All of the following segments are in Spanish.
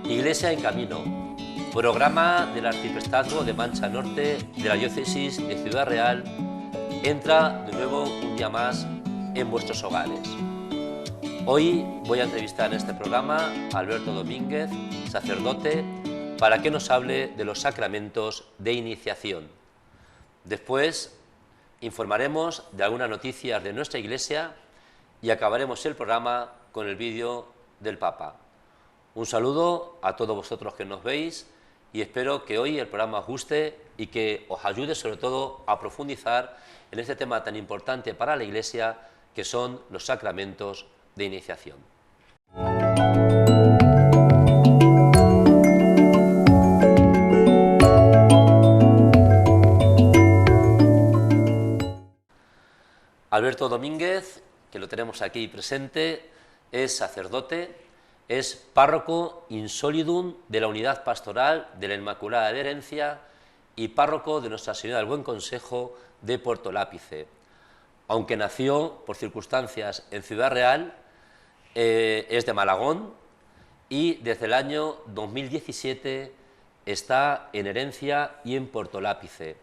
Iglesia en Camino, programa del Arciprestazgo de Mancha Norte de la Diócesis de Ciudad Real, entra de nuevo un día más en vuestros hogares. Hoy voy a entrevistar en este programa a Alberto Domínguez, sacerdote, para que nos hable de los sacramentos de iniciación. Después informaremos de algunas noticias de nuestra Iglesia y acabaremos el programa con el vídeo del Papa. Un saludo a todos vosotros que nos veis y espero que hoy el programa os guste y que os ayude sobre todo a profundizar en este tema tan importante para la Iglesia que son los sacramentos de iniciación. Alberto Domínguez, que lo tenemos aquí presente, es sacerdote, es párroco in solidum de la Unidad Pastoral de la Inmaculada de Herencia y párroco de Nuestra Señora del Buen Consejo de Puerto Lápice. Aunque nació por circunstancias en Ciudad Real, es de Malagón y desde el año 2017 está en Herencia y en Puerto Lápice.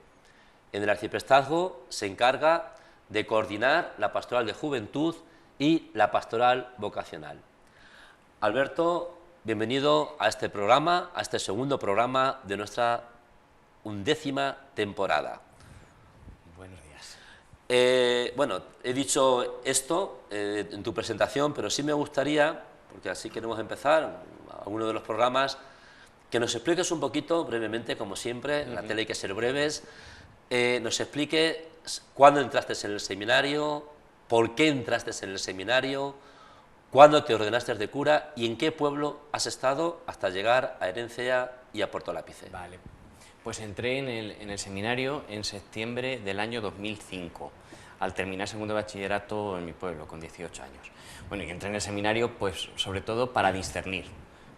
En el arciprestazgo se encarga de coordinar la pastoral de juventud y la pastoral vocacional. Alberto, bienvenido a este programa, a este segundo programa de nuestra 11ª temporada. Buenos días. Bueno, he dicho esto en tu presentación, pero sí me gustaría, porque así queremos empezar alguno de los programas, que nos expliques un poquito, brevemente, como siempre, en la tele hay que ser breves, nos explique cuándo entraste en el seminario, por qué entraste en el seminario, cuándo te ordenaste de cura y en qué pueblo has estado hasta llegar a Herencia y a Puerto Lápice. Vale, pues entré en el seminario en septiembre del año 2005, al terminar segundo bachillerato en mi pueblo, con 18 años. Bueno, y entré en el seminario, pues, sobre todo para discernir.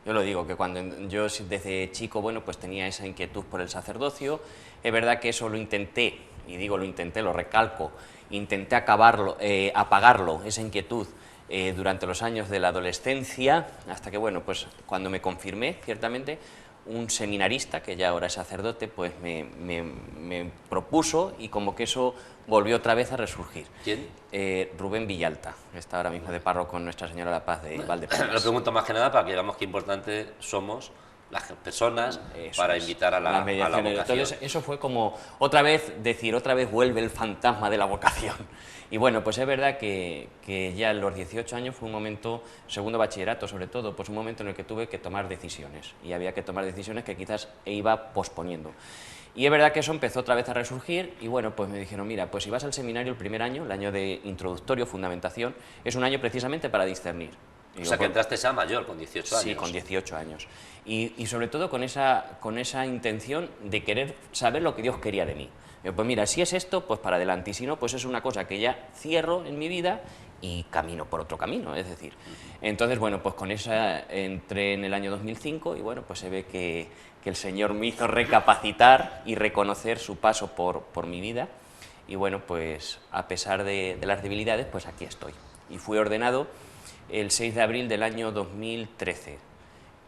Yo lo digo, que cuando yo desde chico, bueno, pues tenía esa inquietud por el sacerdocio. Es verdad que eso lo intenté, y digo lo intenté, lo recalco, intenté apagarlo, esa inquietud, durante los años de la adolescencia, hasta que, bueno, pues cuando me confirmé, ciertamente, un seminarista, que ya ahora es sacerdote, pues me propuso y como que eso volvió otra vez a resurgir. ¿Quién? Rubén Villalta, que está ahora mismo de párroco con Nuestra Señora de la Paz de Valdepeñas. Lo pregunto más que nada para que veamos qué importante somos las personas Eso para es, invitar a la vocación. Entonces, eso fue como otra vez vuelve el fantasma de la vocación. Y bueno, pues es verdad que ya en los 18 años fue un momento, segundo bachillerato sobre todo, pues un momento en el que tuve que tomar decisiones. Y había que tomar decisiones que quizás iba posponiendo. Y es verdad que eso empezó otra vez a resurgir y bueno, pues me dijeron, mira, pues si vas al seminario el primer año, el año de introductorio, fundamentación, es un año precisamente para discernir. O sea, que entraste ya mayor, con 18 años. Sí, con 18 años. Y sobre todo con esa intención de querer saber lo que Dios quería de mí. Pues mira, si es esto, pues para adelante, y si no, pues es una cosa que ya cierro en mi vida y camino por otro camino, es decir. Entonces, bueno, pues con esa entré en el año 2005 y bueno, pues se ve que el Señor me hizo recapacitar y reconocer su paso por mi vida. Y bueno, pues a pesar de las debilidades, pues aquí estoy. Y fui ordenado el 6 de abril del año 2013.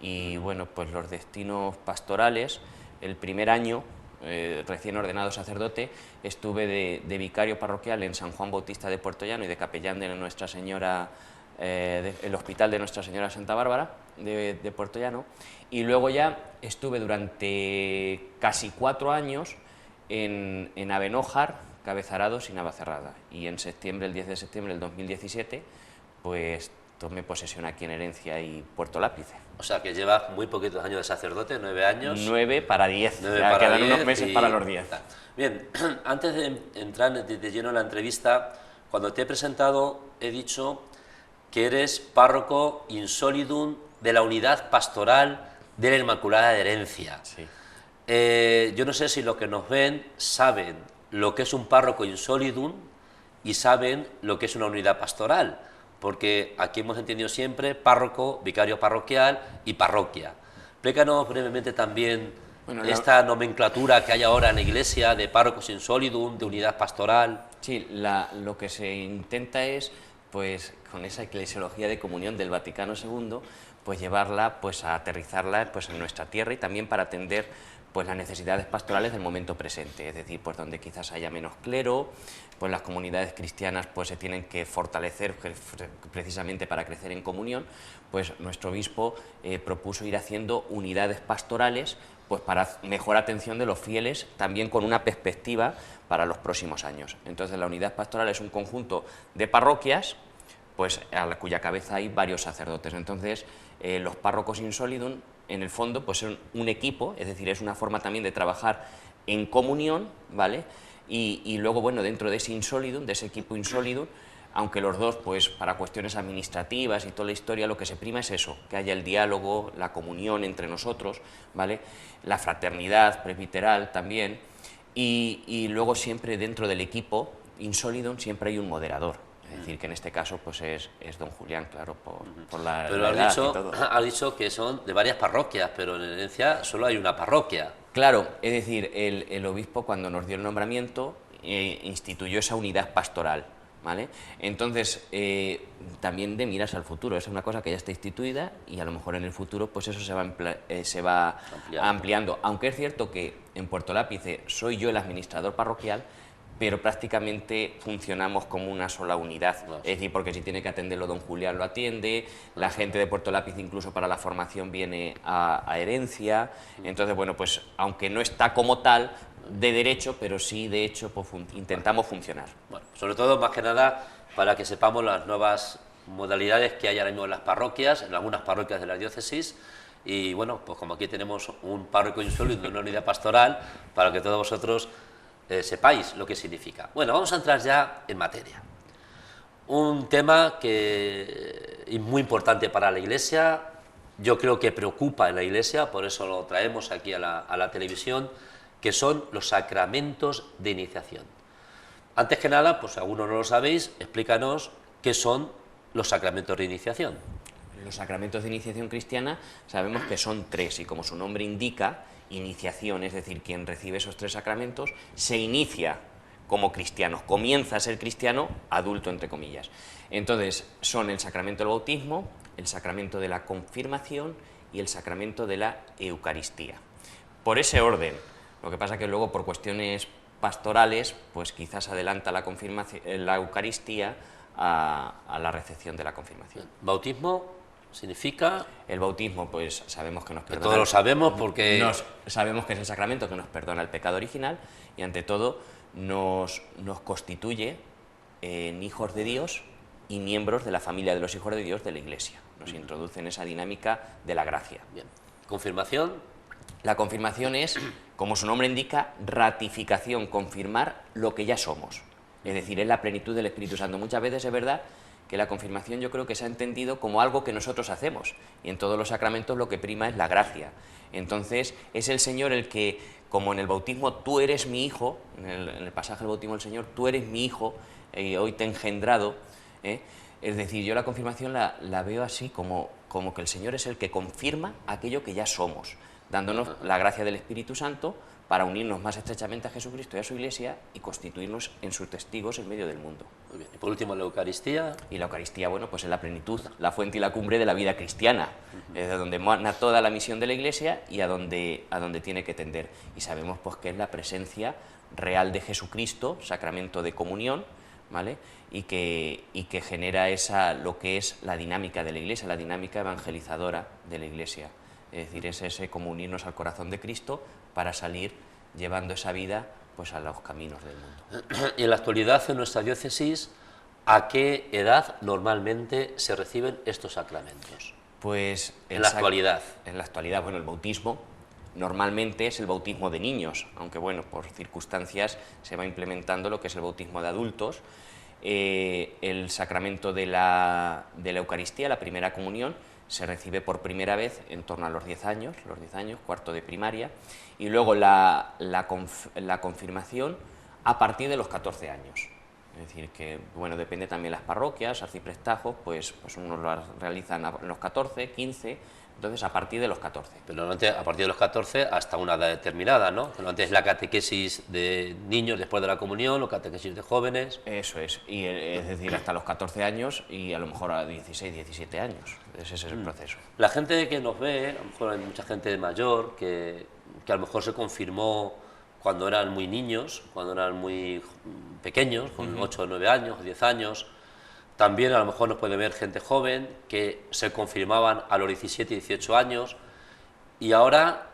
Y bueno, pues los destinos pastorales, el primer año, recién ordenado sacerdote, estuve de vicario parroquial en San Juan Bautista de Puerto Llano y de capellán de Nuestra Señora, el Hospital de Nuestra Señora Santa Bárbara de Puerto Llano, y luego ya estuve durante casi 4 años en Abenójar, Cabezarados y Navacerrada, y en septiembre, el 10 de septiembre del 2017, pues tomé posesión aquí en Herencia y Puerto Lápice. O sea, que llevas muy poquitos años de sacerdote, 9 años. 9 para 10, 9 ya para quedan 10 unos meses para los 10. Bien, antes de entrar de lleno en la entrevista, cuando te he presentado he dicho que eres párroco in solidum de la Unidad Pastoral de la Inmaculada de Herencia. Sí. Yo no sé si los que nos ven saben lo que es un párroco in solidum y saben lo que es una unidad pastoral, porque aquí hemos entendido siempre párroco, vicario parroquial y parroquia. Explícanos brevemente también Bueno, esta nomenclatura que hay ahora en la Iglesia de párrocos in solidum, de unidad pastoral. Sí, lo que se intenta es, pues, con esa eclesiología de comunión del Vaticano II, pues llevarla, pues, a aterrizarla, pues, en nuestra tierra y también para atender, pues, las necesidades pastorales del momento presente, es decir, pues, donde quizás haya menos clero, pues, las comunidades cristianas, pues, se tienen que fortalecer precisamente para crecer en comunión, pues, nuestro obispo propuso ir haciendo unidades pastorales, pues, para mejor atención de los fieles, también con una perspectiva para los próximos años. Entonces, la unidad pastoral es un conjunto de parroquias, pues, cuya cabeza hay varios sacerdotes. Entonces, los párrocos in solidum, en el fondo, pues son un equipo, es decir, es una forma también de trabajar en comunión, ¿vale? Y luego, bueno, dentro de ese in solidum, de ese equipo in solidum, aunque los dos, pues, para cuestiones administrativas y toda la historia, lo que se prima es eso, que haya el diálogo, la comunión entre nosotros, ¿vale? La fraternidad presbiteral también, y luego siempre dentro del equipo in solidum siempre hay un moderador. Es decir, que en este caso, pues, es don Julián, claro, por la Pero la edad y todo. has dicho que son de varias parroquias, pero en herencia solo hay una parroquia. Claro, es decir, el obispo, cuando nos dio el nombramiento, instituyó esa unidad pastoral, ¿vale? Entonces, también de miras al futuro, es una cosa que ya está instituida y a lo mejor en el futuro, pues, eso se va ampliando. Aunque es cierto que en Puerto Lápice soy yo el administrador parroquial, pero prácticamente funcionamos como una sola unidad. Claro. Es decir, porque si tiene que atenderlo don Julián lo atiende, la gente de Puerto Lápiz incluso para la formación viene a herencia. Entonces, bueno, pues aunque no está como tal de derecho, pero sí de hecho, pues, intentamos funcionar. Bueno, sobre todo, más que nada, para que sepamos las nuevas modalidades que hay ahora mismo en las parroquias, en algunas parroquias de la diócesis. Y bueno, pues como aquí tenemos un párroco insólito de una unidad pastoral, para que todos vosotros sepáis lo que significa. Bueno, vamos a entrar ya en materia. Un tema que es muy importante para la Iglesia, yo creo que preocupa en la Iglesia, por eso lo traemos aquí a la televisión, que son los sacramentos de iniciación. Antes que nada, pues si alguno no lo sabéis, explícanos qué son los sacramentos de iniciación. Los sacramentos de iniciación cristiana sabemos que son tres y como su nombre indica, iniciación, es decir, quien recibe esos tres sacramentos se inicia como cristiano, comienza a ser cristiano adulto, entre comillas. Entonces, son el sacramento del bautismo, el sacramento de la confirmación y el sacramento de la Eucaristía. Por ese orden, lo que pasa que luego por cuestiones pastorales, pues quizás adelanta la Eucaristía a la recepción de la confirmación. Bautismo significa... El bautismo, pues sabemos que nos perdona. Todos lo sabemos porque... Sabemos que es el sacramento que nos perdona el pecado original y ante todo nos constituye en hijos de Dios y miembros de la familia de los hijos de Dios de la Iglesia. Nos introduce en esa dinámica de la gracia. Bien. ¿Confirmación? La confirmación es, como su nombre indica, ratificación, confirmar lo que ya somos. Es decir, es la plenitud del Espíritu Santo. Muchas veces es verdad que la confirmación yo creo que se ha entendido como algo que nosotros hacemos y en todos los sacramentos lo que prima es la gracia. Entonces es el Señor el que, como en el bautismo, tú eres mi hijo, en el pasaje del bautismo del Señor, tú eres mi hijo, hoy te he engendrado, es decir, yo la confirmación la veo así, como que el Señor es el que confirma aquello que ya somos, dándonos la gracia del Espíritu Santo para unirnos más estrechamente a Jesucristo y a su Iglesia y constituirnos en sus testigos en medio del mundo. Muy bien. Y por último, la Eucaristía. Y la Eucaristía, bueno, pues es la plenitud, la fuente y la cumbre de la vida cristiana, es de donde emana toda la misión de la Iglesia y a donde tiene que tender. Y sabemos, pues, que es la presencia real de Jesucristo, sacramento de comunión, ¿vale? Y que genera lo que es la dinámica de la Iglesia, la dinámica evangelizadora de la Iglesia. Es decir, es ese como unirnos al corazón de Cristo para salir llevando esa vida, pues, a los caminos del mundo. Y en la actualidad, en nuestra diócesis, ¿a qué edad normalmente se reciben estos sacramentos? Pues en la actualidad. En la actualidad, bueno, el bautismo normalmente es el bautismo de niños, aunque bueno, por circunstancias se va implementando lo que es el bautismo de adultos. El sacramento de la Eucaristía, la primera comunión, se recibe por primera vez en torno a los 10 años, cuarto de primaria, y luego la confirmación a partir de los 14 años. Es decir, que bueno, depende también de las parroquias, arciprestajos, pues unos lo realizan en los 14, 15, entonces a partir de los 14. Pero normalmente a partir de los 14 hasta una edad determinada, ¿no? Normalmente es la catequesis de niños después de la comunión, o catequesis de jóvenes. Eso es, y es decir, hasta los 14 años y a lo mejor a 16, 17 años. Ese es el proceso. La gente que nos ve, a lo mejor hay mucha gente mayor que a lo mejor se confirmó cuando eran muy niños, cuando eran muy pequeños, con 8 o 9 años, o 10 años. También a lo mejor nos puede ver gente joven que se confirmaban a los 17 y 18 años y ahora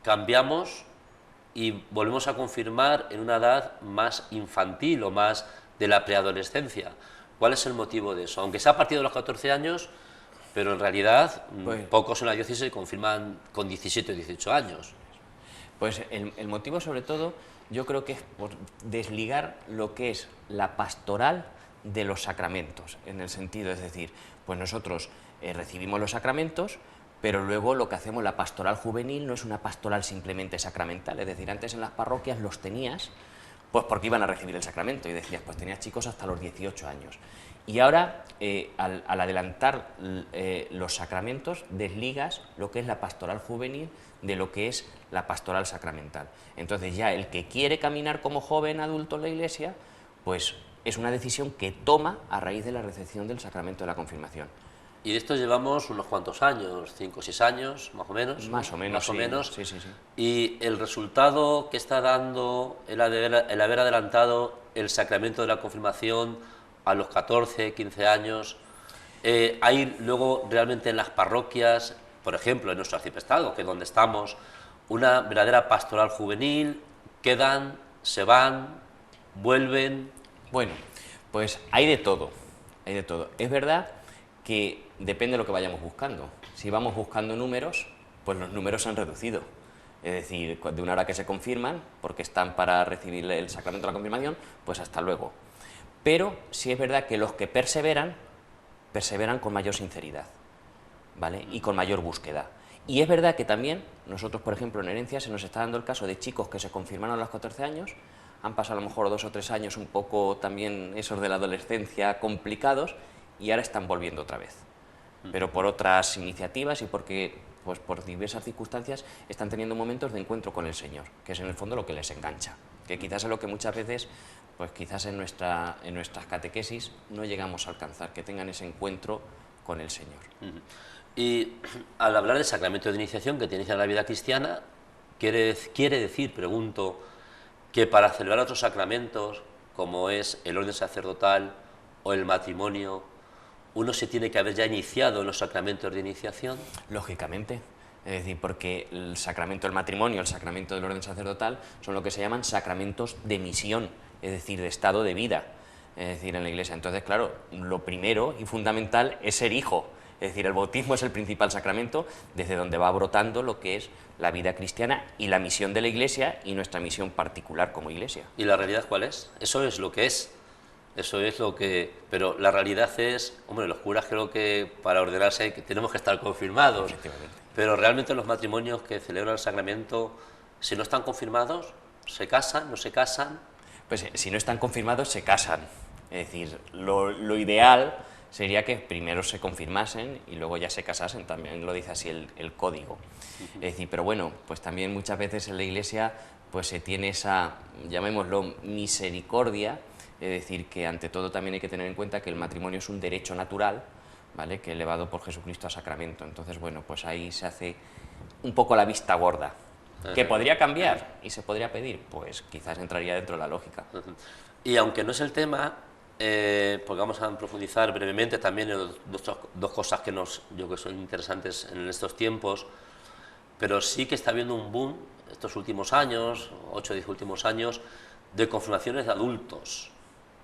cambiamos y volvemos a confirmar en una edad más infantil o más de la preadolescencia. ¿Cuál es el motivo de eso? Aunque sea a partir de los 14 años, pero en realidad Pues- pocos en la diócesis se confirman con 17 o 18 años. Pues el motivo sobre todo yo creo que es por desligar lo que es la pastoral de los sacramentos, en el sentido, es decir, pues nosotros recibimos los sacramentos, pero luego lo que hacemos, la pastoral juvenil, no es una pastoral simplemente sacramental, es decir, antes en las parroquias los tenías pues porque iban a recibir el sacramento y decías, pues tenías chicos hasta los 18 años. Y ahora, al adelantar los sacramentos, desligas lo que es la pastoral juvenil de lo que es la pastoral sacramental. Entonces ya el que quiere caminar como joven adulto en la Iglesia, pues es una decisión que toma a raíz de la recepción del sacramento de la confirmación. Y de esto llevamos unos cuantos años, 5 o 6 años, más o menos. Más ¿no? o menos, Más o sí. menos. Sí, sí, sí. Y el resultado que está dando el haber adelantado el sacramento de la confirmación a los 14, 15 años, hay luego realmente en las parroquias, por ejemplo, en nuestro arciprestado, que es donde estamos, una verdadera pastoral juvenil, quedan, se van, vuelven. Bueno, pues hay de todo, hay de todo. Es verdad que depende de lo que vayamos buscando. Si vamos buscando números, pues los números se han reducido. Es decir, de una hora que se confirman, porque están para recibir el sacramento de la confirmación, pues hasta luego. Pero sí es verdad que los que perseveran, perseveran con mayor sinceridad, ¿vale? Y con mayor búsqueda. Y es verdad que también, nosotros, por ejemplo, en Herencia se nos está dando el caso de chicos que se confirmaron a los 14 años, han pasado a lo mejor 2 o 3 años un poco también esos de la adolescencia complicados, y ahora están volviendo otra vez. Pero por otras iniciativas y porque, pues por diversas circunstancias, están teniendo momentos de encuentro con el Señor, que es en el fondo lo que les engancha. Que quizás es lo que muchas veces, pues quizás en nuestras catequesis no llegamos a alcanzar, que tengan ese encuentro con el Señor. Y al hablar del sacramento de iniciación que te inicia en la vida cristiana, quiere decir, pregunto, que para celebrar otros sacramentos, como es el orden sacerdotal o el matrimonio, uno se tiene que haber ya iniciado en los sacramentos de iniciación. Lógicamente, es decir, porque el sacramento del matrimonio, el sacramento del orden sacerdotal, son lo que se llaman sacramentos de misión, es decir, de estado de vida, es decir, en la Iglesia. Entonces, claro, lo primero y fundamental es ser hijo, es decir, el bautismo es el principal sacramento desde donde va brotando lo que es la vida cristiana y la misión de la Iglesia y nuestra misión particular como Iglesia. ¿Y la realidad cuál es? Eso es lo que es. Eso es lo que... Pero la realidad es... Hombre, los curas creo que para ordenarse tenemos que estar confirmados. Efectivamente. Pero realmente los matrimonios que celebran el sacramento, si no están confirmados, ¿se casan? ¿No se casan? Pues si no están confirmados, se casan. Es decir, lo ideal sería que primero se confirmasen y luego ya se casasen, también lo dice así el código. Es decir, pero bueno, pues también muchas veces en la Iglesia pues se tiene esa, llamémoslo, misericordia, es decir, que ante todo también hay que tener en cuenta que el matrimonio es un derecho natural, ¿vale?, que elevado por Jesucristo a sacramento. Entonces, bueno, pues ahí se hace un poco la vista gorda. ¿Que podría cambiar y se podría pedir? Pues quizás entraría dentro de la lógica. Y aunque no es el tema, porque vamos a profundizar brevemente también en dos cosas que yo que son interesantes en estos tiempos, pero sí que está habiendo un boom estos últimos años, 8 o 10 últimos años, de confirmaciones de adultos.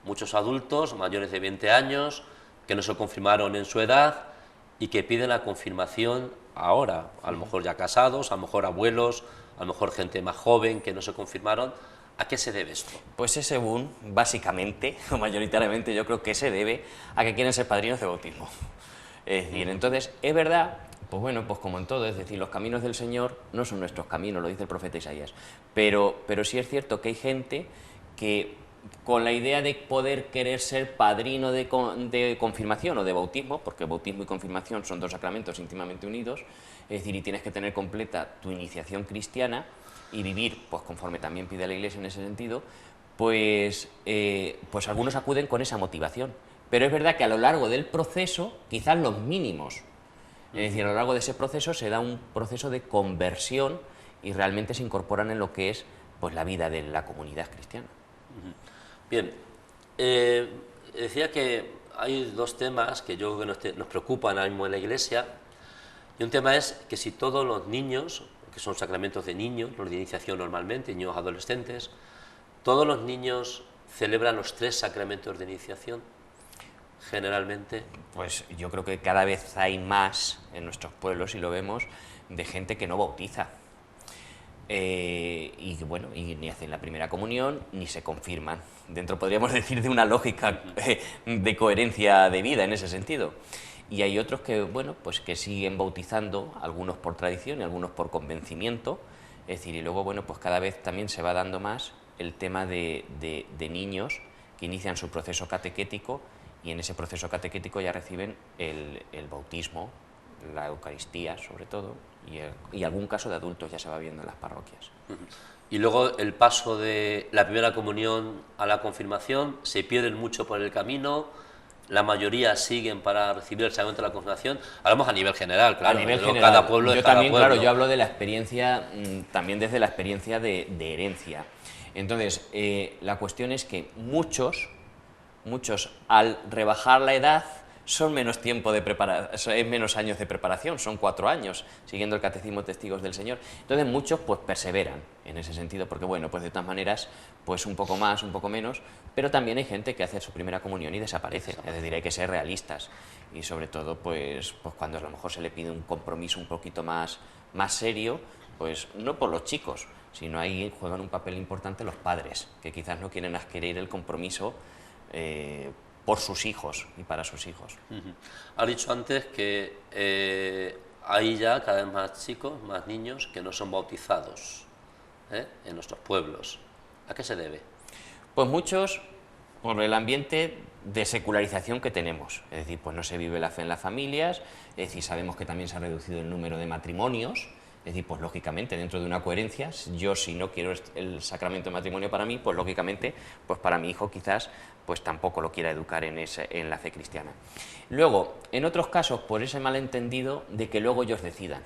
Muchos adultos mayores de 20 años que no se confirmaron en su edad y que piden la confirmación ahora, a lo mejor ya casados, a lo mejor abuelos, a lo mejor gente más joven que no se confirmaron. ¿A qué se debe esto? Pues ese boom, básicamente, o mayoritariamente, yo creo que se debe a que quieren ser padrinos de bautismo. Es decir, entonces, es verdad, pues bueno, pues como en todo, es decir, los caminos del Señor no son nuestros caminos, lo dice el profeta Isaías, pero sí es cierto que hay gente que con la idea de poder querer ser padrino de confirmación o de bautismo, porque bautismo y confirmación son dos sacramentos íntimamente unidos, es decir, y tienes que tener completa tu iniciación cristiana y vivir pues conforme también pide la Iglesia en ese sentido, pues algunos acuden con esa motivación. Pero es verdad que a lo largo del proceso, quizás los mínimos, es decir, a lo largo de ese proceso se da un proceso de conversión y realmente se incorporan en lo que es pues la vida de la comunidad cristiana. Bien, decía que hay dos temas que yo creo que nos preocupan ahora mismo en la Iglesia, y un tema es que si todos los niños, que son sacramentos de niños, los de iniciación normalmente, niños adolescentes, todos los niños celebran los 3 sacramentos de iniciación, generalmente. Pues yo creo que cada vez hay más en nuestros pueblos, y lo vemos, de gente que no bautiza. Y bueno, y ni hacen la primera comunión ni se confirman. Dentro, podríamos decir, de una lógica de coherencia de vida en ese sentido. Y hay otros que, bueno, pues que siguen bautizando, algunos por tradición y algunos por convencimiento. Es decir, y luego, bueno, pues cada vez también se va dando más el tema de niños que inician su proceso catequético, y en ese proceso catequético ya reciben el bautismo, la Eucaristía sobre todo, y algún caso de adultos ya se va viendo en las parroquias. Y luego el paso de la primera comunión a la confirmación, se pierden mucho por el camino, la mayoría siguen para recibir el sacramento de la confirmación. Hablamos a nivel general, claro, A nivel luego general, cada pueblo yo es cada también, pueblo. claro, yo hablo de la experiencia, también desde la experiencia de herencia. Entonces, la cuestión es que muchos, al rebajar la edad, son menos tiempo de preparación, es menos años de preparación, son 4 años, siguiendo el Catecismo Testigos del Señor. Entonces muchos pues perseveran en ese sentido, porque bueno, pues de todas maneras, pues un poco más, un poco menos, pero también hay gente que hace su primera comunión y desaparece, es decir, hay que ser realistas, y sobre todo pues cuando a lo mejor se le pide un compromiso un poquito más serio, pues no por los chicos, sino ahí juegan un papel importante los padres, que quizás no quieren adquirir el compromiso por sus hijos y para sus hijos. Has dicho antes que hay ya cada vez más chicos, más niños que no son bautizados en nuestros pueblos. ¿A qué se debe? Pues muchos por el ambiente de secularización que tenemos, es decir, pues no se vive la fe en las familias, es decir, sabemos que también se ha reducido el número de matrimonios. Es decir, pues lógicamente, dentro de una coherencia, yo si no quiero el sacramento de matrimonio para mí, pues lógicamente, pues para mi hijo quizás, pues tampoco lo quiera educar en la fe cristiana. Luego, en otros casos, por ese malentendido de que luego ellos decidan.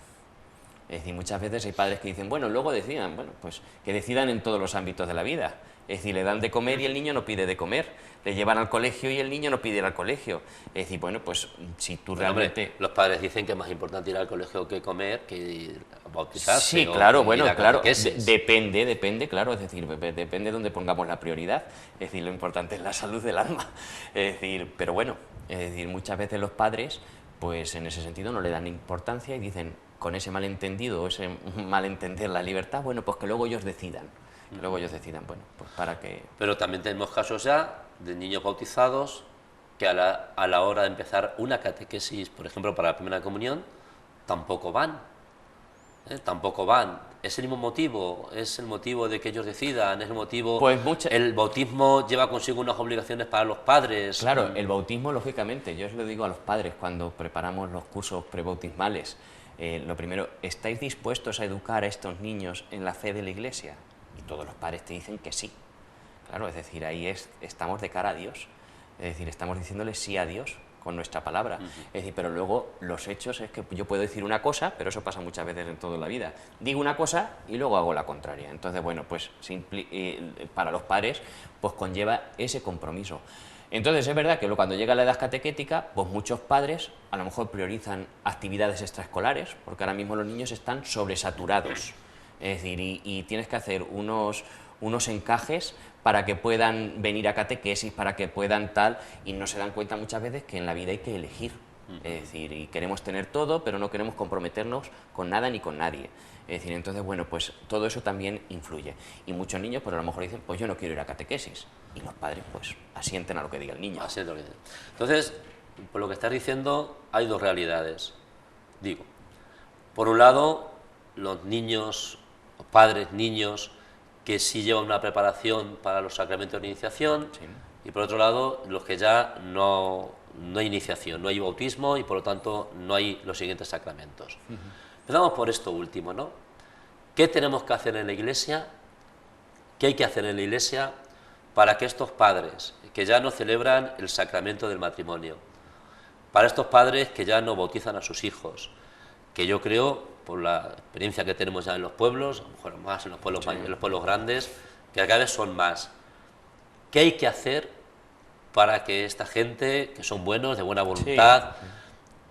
Es decir, muchas veces hay padres que dicen, bueno, luego decidan, bueno, pues que decidan en todos los ámbitos de la vida. Es decir, le dan de comer y el niño no pide de comer, le llevan al colegio y el niño no pide ir al colegio. Es decir, bueno, pues si tú realmente... Hombre, los padres dicen que es más importante ir al colegio que comer, que bautizarse. Sí, claro, bueno, claro, catequesis. depende, claro, es decir, depende de donde pongamos la prioridad. Es decir, lo importante es la salud del alma. Es decir, pero bueno, es decir, muchas veces los padres, pues en ese sentido no le dan importancia y dicen, con ese malentendido, ese malentender la libertad, bueno, pues que luego ellos decidan. Bueno, pues para que... Pero también tenemos casos ya de niños bautizados que a la hora de empezar una catequesis, por ejemplo, para la primera comunión, tampoco van. Tampoco van. ¿Es el mismo motivo? ¿Es el motivo de que ellos decidan? ¿Es el motivo...? Pues ¿El bautismo lleva consigo unas obligaciones para los padres? Claro, el bautismo, lógicamente, yo os lo digo a los padres cuando preparamos los cursos prebautismales, lo primero, ¿estáis dispuestos a educar a estos niños en la fe de la Iglesia? Y todos los padres te dicen que sí. Claro, es decir, ahí estamos de cara a Dios. Es decir, estamos diciéndole sí a Dios con nuestra palabra. Es decir, pero luego los hechos es que yo puedo decir una cosa, pero eso pasa muchas veces en toda la vida. Digo una cosa y luego hago la contraria. Entonces, bueno, pues para los padres pues conlleva ese compromiso. Entonces, es verdad que cuando llega la edad catequética, pues muchos padres a lo mejor priorizan actividades extraescolares, porque ahora mismo los niños están sobresaturados. Es decir, y tienes que hacer unos encajes para que puedan venir a catequesis, para que puedan tal, y no se dan cuenta muchas veces que en la vida hay que elegir. Es decir, y queremos tener todo, pero no queremos comprometernos con nada ni con nadie. Es decir, entonces, bueno, pues todo eso también influye. Y muchos niños, pues a lo mejor dicen, pues yo no quiero ir a catequesis. Y los padres, pues, asienten a lo que diga el niño. Asienten a lo que diga. Entonces, por lo que estás diciendo, hay dos realidades. Digo, por un lado, los niños, los padres, niños, que sí llevan una preparación para los sacramentos de iniciación, Sí. y por otro lado los que ya no hay iniciación, no hay bautismo y por lo tanto no hay los siguientes sacramentos. Empezamos por esto último, ¿no? ¿Qué tenemos que hacer en la Iglesia? ¿Qué hay que hacer en la Iglesia para que estos padres que ya no celebran el sacramento del matrimonio, para estos padres que ya no bautizan a sus hijos, que yo creo, por la experiencia que tenemos ya en los pueblos, a lo mejor más en los pueblos, en los pueblos grandes, que cada vez son más? ¿Qué hay que hacer para que esta gente, que son buenos, de buena voluntad,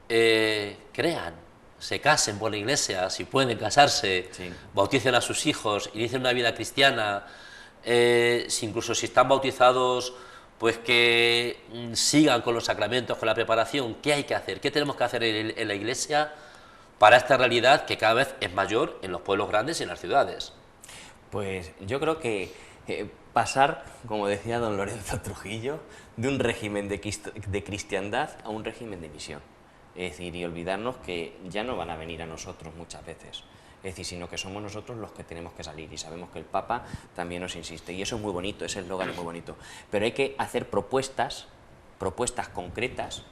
crean, se casen por la Iglesia, si pueden casarse, Sí. bauticen a sus hijos, inicien una vida cristiana, si incluso si están bautizados, pues que sigan con los sacramentos, con la preparación? ¿Qué hay que hacer? ¿Qué tenemos que hacer en la Iglesia para esta realidad que cada vez es mayor en los pueblos grandes y en las ciudades? Pues yo creo que pasar, como decía don Lorenzo Trujillo, de un régimen de cristiandad a un régimen de misión. Es decir, y olvidarnos que ya no van a venir a nosotros muchas veces. Es decir, sino que somos nosotros los que tenemos que salir, y sabemos que el Papa también nos insiste, y eso es muy bonito, ese eslogan es muy bonito, pero hay que hacer propuestas concretas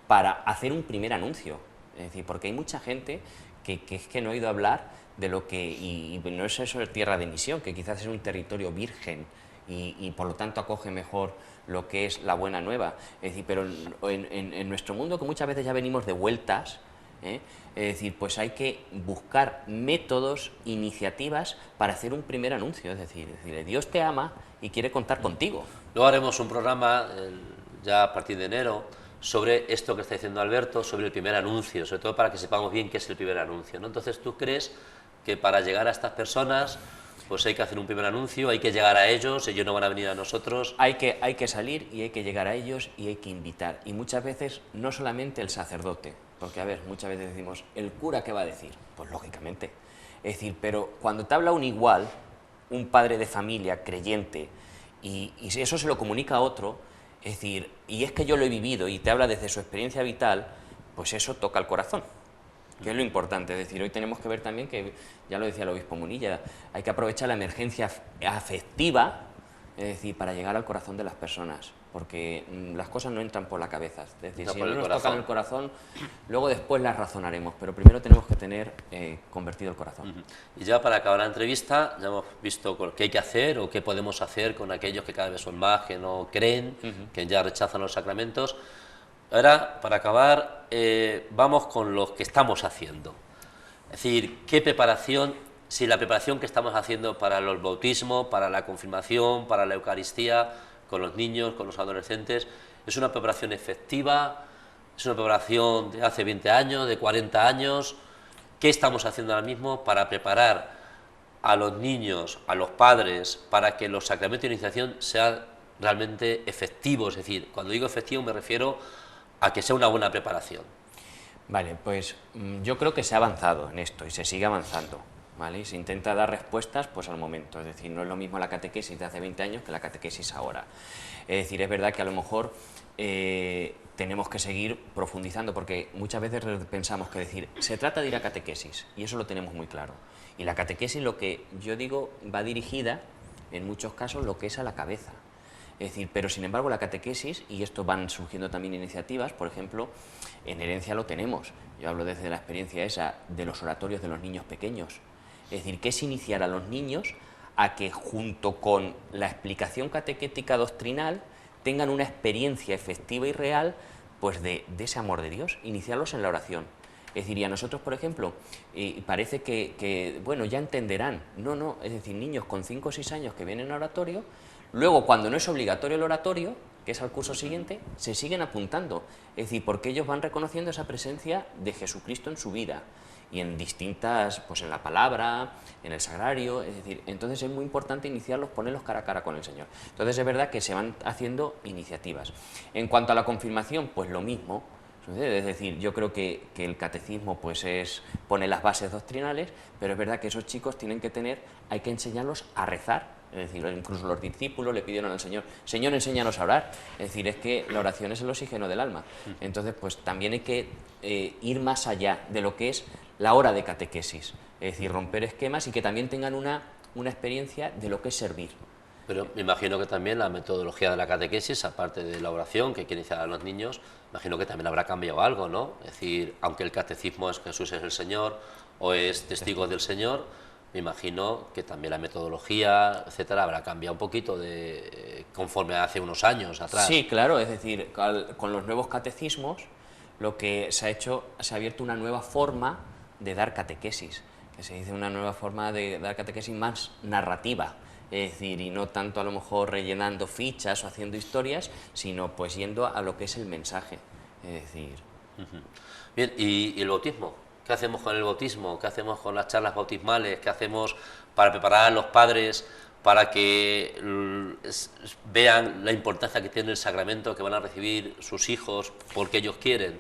para hacer un primer anuncio. Es decir, porque hay mucha gente que es que no ha oído hablar de lo que, y no es eso de tierra de misión, que quizás es un territorio virgen y por lo tanto acoge mejor lo que es la buena nueva. Es decir, pero en nuestro mundo, que muchas veces ya venimos de vueltas, es decir, pues hay que buscar métodos, iniciativas para hacer un primer anuncio. Es decir, Dios te ama y quiere contar contigo. Luego haremos un programa, ya a partir de enero, sobre esto que está diciendo Alberto, sobre el primer anuncio, sobre todo para que sepamos bien qué es el primer anuncio, ¿no? Entonces, ¿tú crees que para llegar a estas personas, pues hay que hacer un primer anuncio, hay que llegar a ellos no van a venir a nosotros? Hay que salir y hay que llegar a ellos y hay que invitar. Y muchas veces no solamente el sacerdote, porque a ver, muchas veces decimos, ¿el cura qué va a decir? Pues lógicamente. Es decir, pero cuando te habla un igual, un padre de familia creyente, y eso se lo comunica a otro, es decir, y es que yo lo he vivido y te habla desde su experiencia vital, pues eso toca el corazón, que es lo importante. Es decir, hoy tenemos que ver también que, ya lo decía el obispo Munilla, hay que aprovechar la emergencia afectiva, es decir, para llegar al corazón de las personas, porque las cosas no entran por la cabeza. Es decir, si no nos tocan el corazón, luego después las razonaremos, pero primero tenemos que tener convertido el corazón. Y ya para acabar la entrevista, ya hemos visto qué hay que hacer o qué podemos hacer con aquellos que cada vez son más, que no creen, que ya rechazan los sacramentos. Ahora, para acabar, vamos con lo que estamos haciendo. Es decir, ¿qué preparación? Si la preparación que estamos haciendo para el bautismo, para la confirmación, para la Eucaristía, con los niños, con los adolescentes, es una preparación efectiva, es una preparación de hace 20 años, de 40 años. ¿Qué estamos haciendo ahora mismo para preparar a los niños, a los padres, para que los sacramentos de iniciación sean realmente efectivos? Es decir, cuando digo efectivo me refiero a que sea una buena preparación. Vale, pues yo creo que se ha avanzado en esto y se sigue avanzando, ¿vale? Y se intenta dar respuestas pues al momento. Es decir, no es lo mismo la catequesis de hace 20 años que la catequesis ahora. Es decir, es verdad que a lo mejor tenemos que seguir profundizando, porque muchas veces pensamos que decir, se trata de ir a catequesis, y eso lo tenemos muy claro. Y la catequesis, lo que yo digo, va dirigida, en muchos casos, lo que es a la cabeza. Es decir, pero sin embargo la catequesis, y esto van surgiendo también iniciativas, por ejemplo, en Herencia lo tenemos. Yo hablo desde la experiencia esa de los oratorios de los niños pequeños. Es decir, que es iniciar a los niños a que junto con la explicación catequética doctrinal tengan una experiencia efectiva y real pues de ese amor de Dios, iniciarlos en la oración. Es decir, y a nosotros, por ejemplo, parece que, bueno, ya entenderán. No, no, es decir, niños con 5 o 6 años que vienen a oratorio, luego cuando no es obligatorio el oratorio, que es al curso siguiente, se siguen apuntando. Es decir, porque ellos van reconociendo esa presencia de Jesucristo en su vida. Y en distintas, pues en la palabra, en el sagrario, es decir, entonces es muy importante iniciarlos, ponerlos cara a cara con el Señor. Entonces es verdad que se van haciendo iniciativas. En cuanto a la confirmación, pues lo mismo, es decir, yo creo que el catecismo pues pone las bases doctrinales, pero es verdad que esos chicos tienen que hay que enseñarlos a rezar. Es decir, incluso los discípulos le pidieron al Señor, Señor, enséñanos a orar. Es decir, es que la oración es el oxígeno del alma. Entonces, pues también hay que ir más allá de lo que es la hora de catequesis. Es decir, romper esquemas y que también tengan una una experiencia de lo que es servir. Pero me imagino que también la metodología de la catequesis, aparte de la oración que quiere iniciar a los niños, imagino que también habrá cambiado algo, ¿no? Es decir, aunque el catecismo es Jesús es el Señor o es testigo del Señor, me imagino que también la metodología, etcétera, habrá cambiado un poquito conforme hace unos años atrás. Sí, claro, es decir, con los nuevos catecismos lo que se ha hecho, se ha abierto una nueva forma de dar catequesis, que se dice una nueva forma de dar catequesis más narrativa. Es decir, y no tanto a lo mejor rellenando fichas o haciendo historias, sino pues yendo a lo que es el mensaje. Es decir... Bien, ¿y el bautismo? ¿Qué hacemos con el bautismo? ¿Qué hacemos con las charlas bautismales? ¿Qué hacemos para preparar a los padres para que vean la importancia que tiene el sacramento que van a recibir sus hijos porque ellos quieren?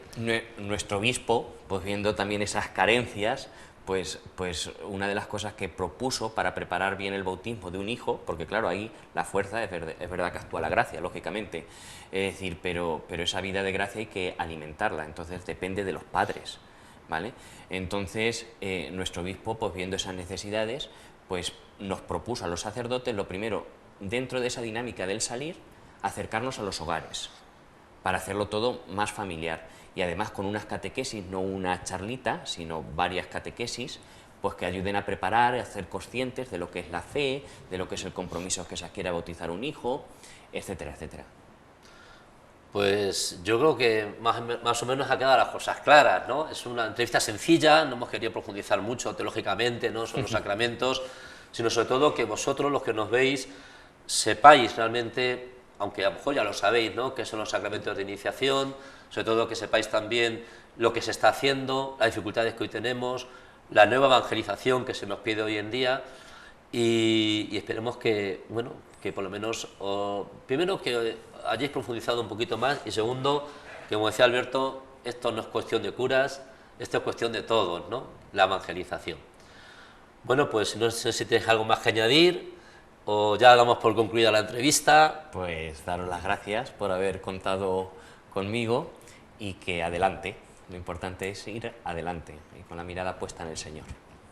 Nuestro obispo, pues viendo también esas carencias, pues una de las cosas que propuso para preparar bien el bautismo de un hijo, porque claro, ahí la fuerza es verdad que actúa la gracia, lógicamente, es decir, pero esa vida de gracia hay que alimentarla, entonces depende de los padres, ¿vale? Entonces, nuestro obispo, pues viendo esas necesidades, pues nos propuso a los sacerdotes, lo primero, dentro de esa dinámica del salir, acercarnos a los hogares, para hacerlo todo más familiar. Y además con unas catequesis, no una charlita, sino varias catequesis, pues que ayuden a preparar, a ser conscientes de lo que es la fe, de lo que es el compromiso que se adquiere a bautizar un hijo, etcétera, etcétera. Pues yo creo que más o menos ha quedado las cosas claras, ¿no? Es una entrevista sencilla, no hemos querido profundizar mucho teológicamente, ¿no?, sobre los sacramentos, sino sobre todo que vosotros, los que nos veis, sepáis realmente, aunque a lo mejor ya lo sabéis, ¿no?, qué son los sacramentos de iniciación, sobre todo que sepáis también lo que se está haciendo, las dificultades que hoy tenemos, la nueva evangelización que se nos pide hoy en día, y esperemos que, bueno, que por lo menos, primero que hayáis profundizado un poquito más, y segundo, que como decía Alberto, esto no es cuestión de curas, esto es cuestión de todos, ¿no?, la evangelización. Bueno, pues no sé si tenéis algo más que añadir, o ya damos por concluida la entrevista. Pues daros las gracias por haber contado conmigo y que adelante, lo importante es ir adelante y con la mirada puesta en el Señor.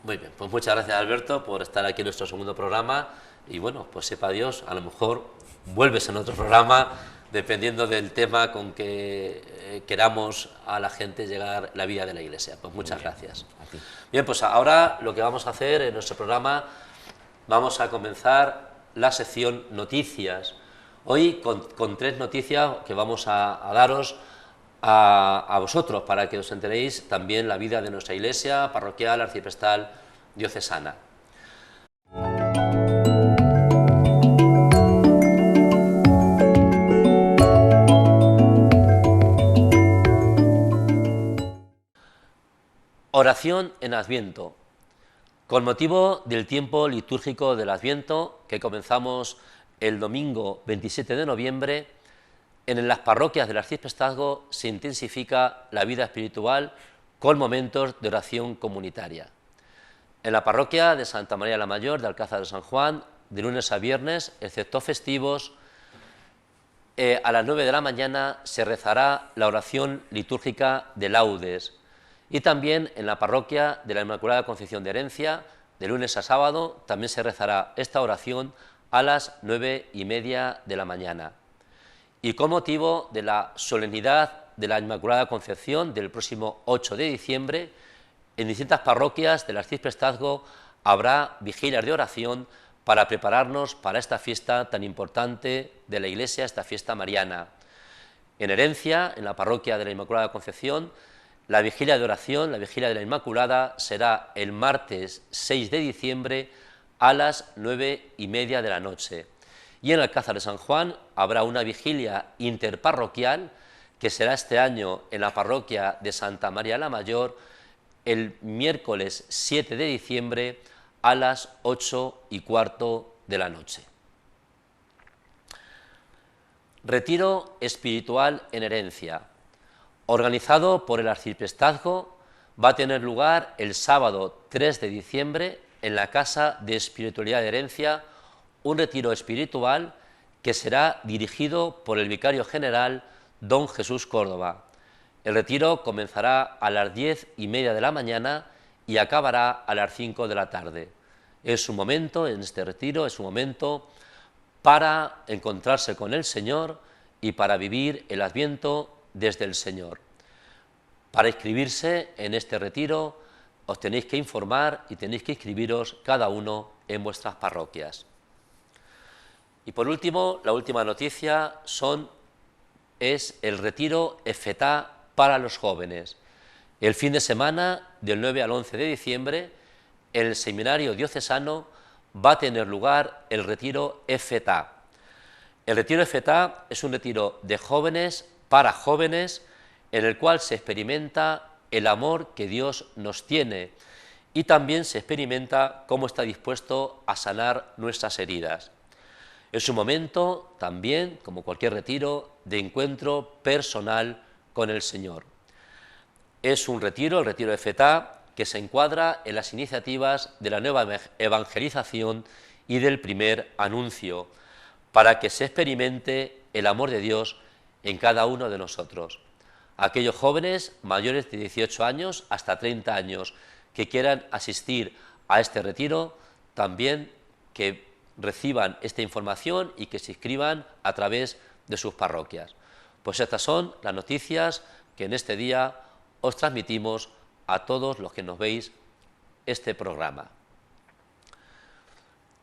Muy bien, pues muchas gracias Alberto por estar aquí en nuestro segundo programa y bueno, pues sepa Dios, a lo mejor vuelves en otro programa dependiendo del tema con que queramos a la gente llegar la vida de la Iglesia. Pues muchas gracias. A ti. Bien, pues ahora lo que vamos a hacer en nuestro programa, vamos a comenzar la sección noticias. Hoy con tres noticias que vamos a daros a vosotros, para que os enteréis también la vida de nuestra iglesia parroquial, arciprestal, diocesana. Oración en Adviento. Con motivo del tiempo litúrgico del Adviento, que comenzamos el domingo 27 de noviembre, en las parroquias del arciprestazgo se intensifica la vida espiritual con momentos de oración comunitaria. En la parroquia de Santa María la Mayor de Alcázar de San Juan, de lunes a viernes, excepto festivos, a las 9 de la mañana se rezará la oración litúrgica de laudes. Y también en la parroquia de la Inmaculada Concepción de Herencia, de lunes a sábado, también se rezará esta oración a las 9:30 de la mañana. Y con motivo de la solemnidad de la Inmaculada Concepción del próximo 8 de diciembre, en distintas parroquias del arciprestazgo habrá vigilias de oración para prepararnos para esta fiesta tan importante de la Iglesia, esta fiesta mariana. En Herencia, en la parroquia de la Inmaculada Concepción, la vigilia de oración, la vigilia de la Inmaculada, será el martes 6 de diciembre a las 9:30 de la noche. Y en Alcázar de San Juan habrá una vigilia interparroquial que será este año en la parroquia de Santa María la Mayor el miércoles 7 de diciembre a las 8:15 de la noche. Retiro espiritual en Herencia, organizado por el arciprestazgo, va a tener lugar el sábado 3 de diciembre en la Casa de Espiritualidad de Herencia, un retiro espiritual que será dirigido por el vicario general don Jesús Córdoba. El retiro comenzará a las 10:30 de la mañana y acabará a las 5 de la tarde. Es un momento, en este retiro, es un momento para encontrarse con el Señor y para vivir el Adviento desde el Señor. Para inscribirse en este retiro os tenéis que informar y tenéis que inscribiros cada uno en vuestras parroquias. Y por último, la última noticia es el retiro Efetá para los jóvenes. El fin de semana, del 9 al 11 de diciembre, en el Seminario Diocesano va a tener lugar el retiro Efetá. El retiro Efetá es un retiro de jóvenes para jóvenes, en el cual se experimenta el amor que Dios nos tiene y también se experimenta cómo está dispuesto a sanar nuestras heridas. Es un momento también, como cualquier retiro, de encuentro personal con el Señor. Es un retiro, el retiro Efetá, que se encuadra en las iniciativas de la nueva evangelización y del primer anuncio, para que se experimente el amor de Dios en cada uno de nosotros. Aquellos jóvenes mayores de 18 años hasta 30 años que quieran asistir a este retiro, también que reciban esta información y que se inscriban a través de sus parroquias. Pues estas son las noticias que en este día os transmitimos a todos los que nos veis este programa.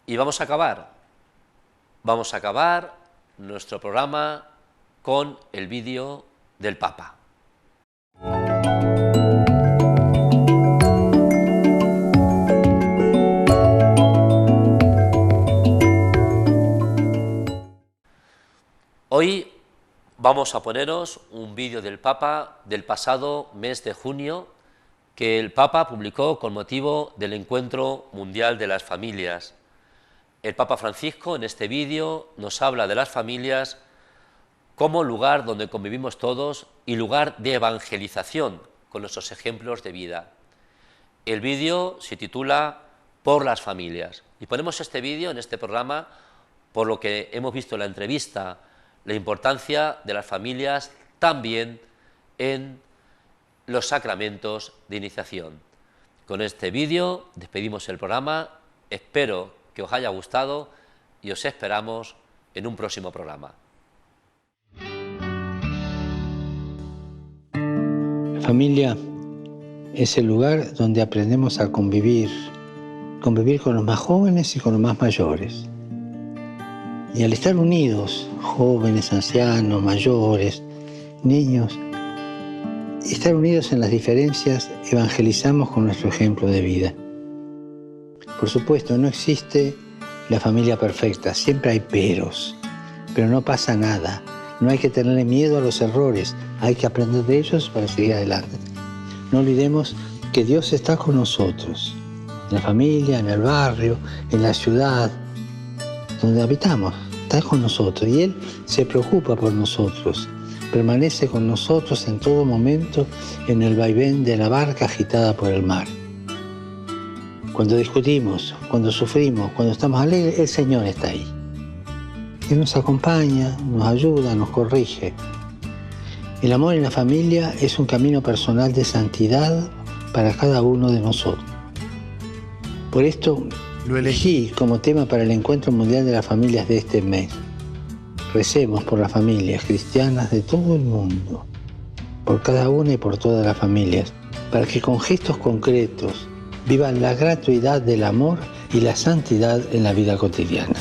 Y vamos a acabar nuestro programa con el vídeo del Papa. Hoy vamos a poneros un vídeo del Papa del pasado mes de junio que el Papa publicó con motivo del Encuentro Mundial de las Familias. El Papa Francisco en este vídeo nos habla de las familias como lugar donde convivimos todos y lugar de evangelización con nuestros ejemplos de vida. El vídeo se titula Por las familias y ponemos este vídeo en este programa por lo que hemos visto en la entrevista, la importancia de las familias también en los sacramentos de iniciación. Con este vídeo despedimos el programa, espero que os haya gustado y os esperamos en un próximo programa. La familia es el lugar donde aprendemos a convivir con los más jóvenes y con los más mayores. Y al estar unidos, jóvenes, ancianos, mayores, niños, estar unidos en las diferencias, evangelizamos con nuestro ejemplo de vida. Por supuesto, no existe la familia perfecta, siempre hay pero no pasa nada. No hay que tenerle miedo a los errores, hay que aprender de ellos para seguir adelante. No olvidemos que Dios está con nosotros, en la familia, en el barrio, en la ciudad, donde habitamos, está con nosotros y Él se preocupa por nosotros, permanece con nosotros en todo momento en el vaivén de la barca agitada por el mar. Cuando discutimos, cuando sufrimos, cuando estamos alegres, el Señor está ahí. Él nos acompaña, nos ayuda, nos corrige. El amor en la familia es un camino personal de santidad para cada uno de nosotros. Por esto lo elegí como tema para el Encuentro Mundial de las Familias de este mes. Recemos por las familias cristianas de todo el mundo, por cada una y por todas las familias, para que con gestos concretos vivan la gratuidad del amor y la santidad en la vida cotidiana.